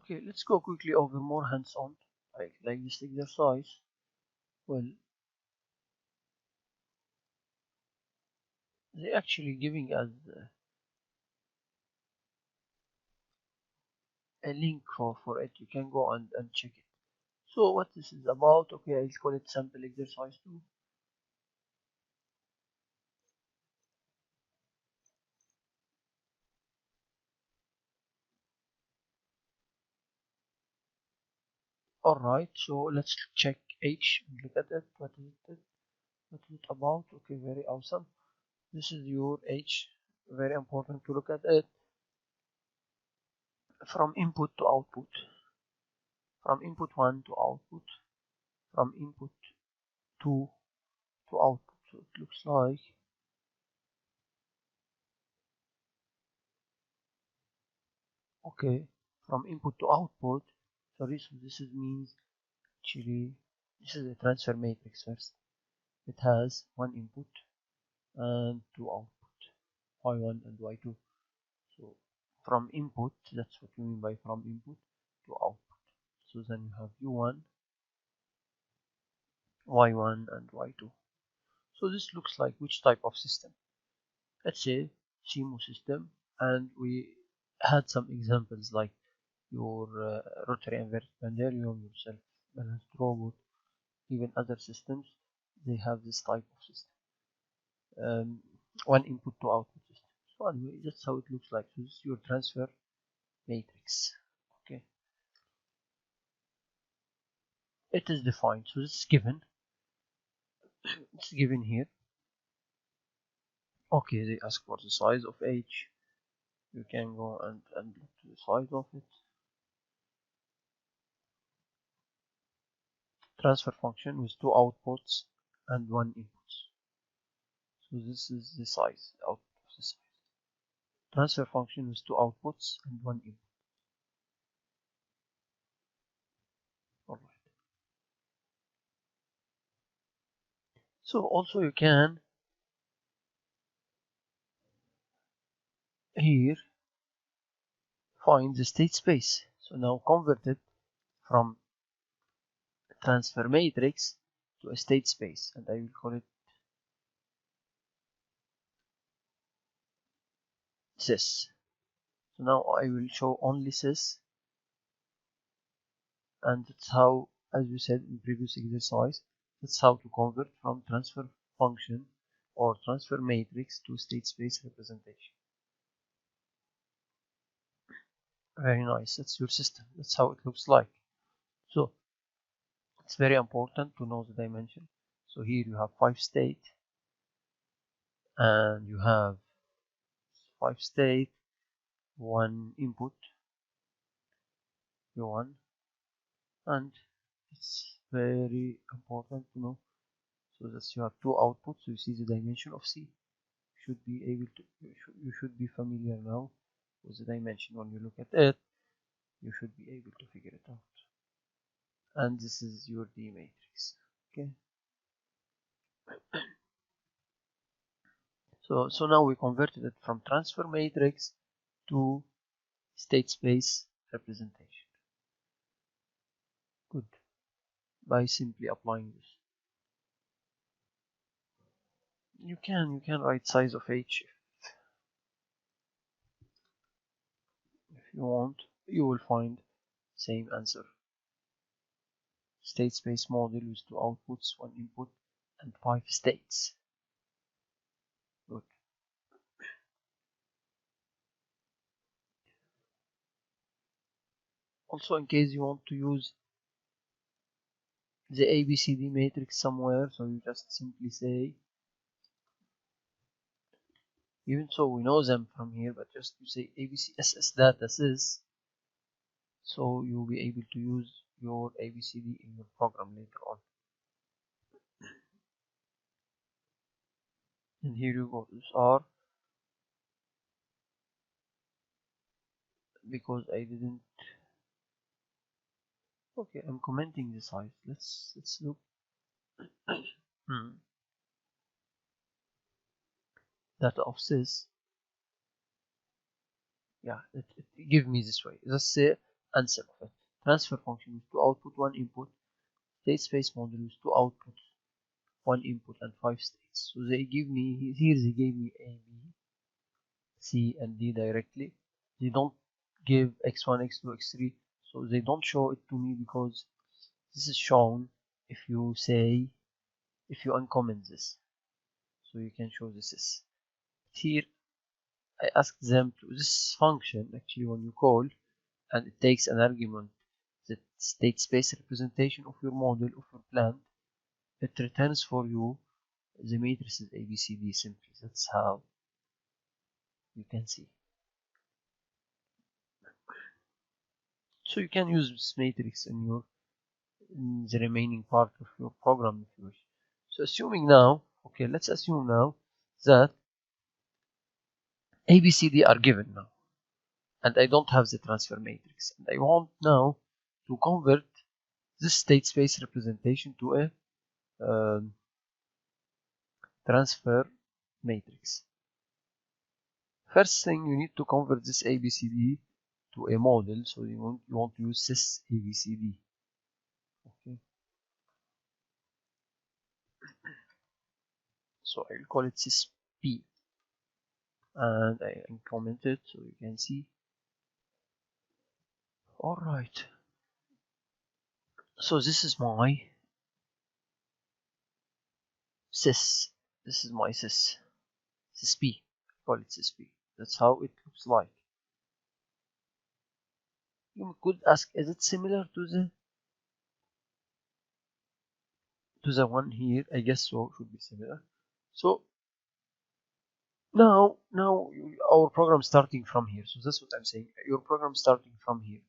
Okay, let's go quickly over more hands-on, like this exercise. Well, they're actually giving us a link for it. You can go and check it. So what this is about, okay, I'll call it sample exercise 2. Alright, so let's check H and look at it. What is it about? Okay, very awesome. This is your H. Very important to look at it. From input to output. From input 1 to output. From input 2 to output. So it looks like okay, from input to output. Sorry, so this is means actually this is a transfer matrix first. It has one input and two output, y1 and y2. So from input, that's what we mean by from input to output. So then you have u1, y1 and y2. So this looks like which type of system? Let's say CMOS system, and we had some examples like your rotary inverted pendulum, your self-balanced robot, even other systems. They have this type of system, one input to output system. So anyway, that's how it looks like. So this is your transfer matrix. Okay, it is defined. So this is given. It's given here. Okay, they ask for the size of H. You can go and look to the size of it. Transfer function with two outputs and one input. So this is the size, output of the size. Transfer function with two outputs and one input. Alright. So also you can here find the state space. So now convert it from transfer matrix to a state space, and I will call it sys. So now I will show only sys, and that's how, as we said in previous exercise, that's how to convert from transfer function or transfer matrix to state space representation. Very nice. That's your system. That's how it looks like. So it's very important to know the dimension. So here you have 5 state, and you have 5 state, 1 input, u1, and it's very important to know. So that you have 2 outputs. So you see the dimension of C. Should be able to. You should be familiar now with the dimension. When you look at it, you should be able to figure it out. And this is your D matrix. Okay. So now we converted it from transfer matrix to state space representation. Good. By simply applying this. You can write size of H if you want. You will find same answer. State space model with 2 outputs, 1 input, and 5 states. Good. Also, in case you want to use the ABCD matrix somewhere, so you just simply say, even so we know them from here, but just you say ABCSS data sys, so you'll be able to use your ABCD in your program later on. And here you go. These are, because I didn't. Okay, I'm commenting the size. Let's look. Data of sys. Yeah, it give me this way. Let's say answer of it. Transfer function with 2 output, 1 input. State space model with 2 outputs, 1 input and 5 states. So they give me, here they gave me A, B, C and D directly. They don't give x1, x2, x3. So they don't show it to me because this is shown if you uncomment this. So you can show this. Here I asked them to, this function actually when you call and it takes an argument, the state space representation of your model of your plant, it returns for you the matrices ABCD simply. That's how you can see. So you can use this matrix in the remaining part of your program if you wish. So assuming now, okay, let's assume now that ABCD are given now, and I don't have the transfer matrix, and I want now to convert this state space representation to a transfer matrix. First thing, you need to convert this ABCD to a model, so you want to use this ABCD. Okay. So I will call it sysp, and I uncomment it so you can see. Alright. So this is my sys. This is my sysp. Call it sysp. That's how it looks like. You could ask, is it similar to the one here? I guess so. Should be similar. So now our program starting from here. So that's what I'm saying. Your program starting from here.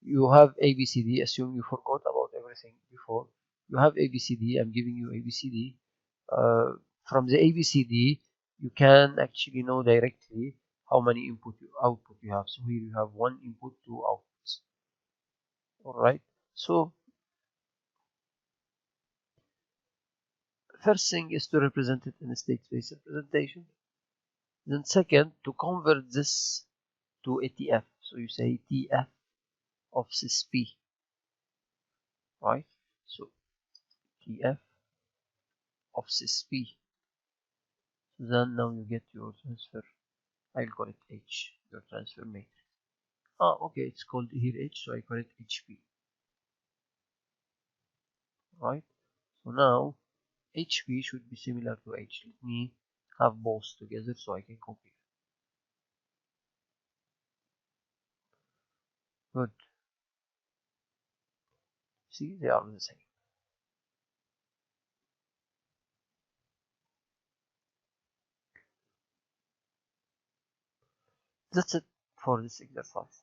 You have ABCD. Assume you forgot about everything before. You have ABCD. I'm giving you ABCD. From the ABCD, you can actually know directly how many output you have. So here you have 1 input, 2 outputs. All right. So first thing is to represent it in a state space representation. Then second, to convert this to a TF. So you say TF of sysp, right? So TF of sysp. Then now you get your transfer. I'll call it H, your transfer matrix. Okay, it's called here H, so I call it HP. Right? So now HP should be similar to H. Let me have both together so I can compare. Good. See, they are the same. That's it for this exercise.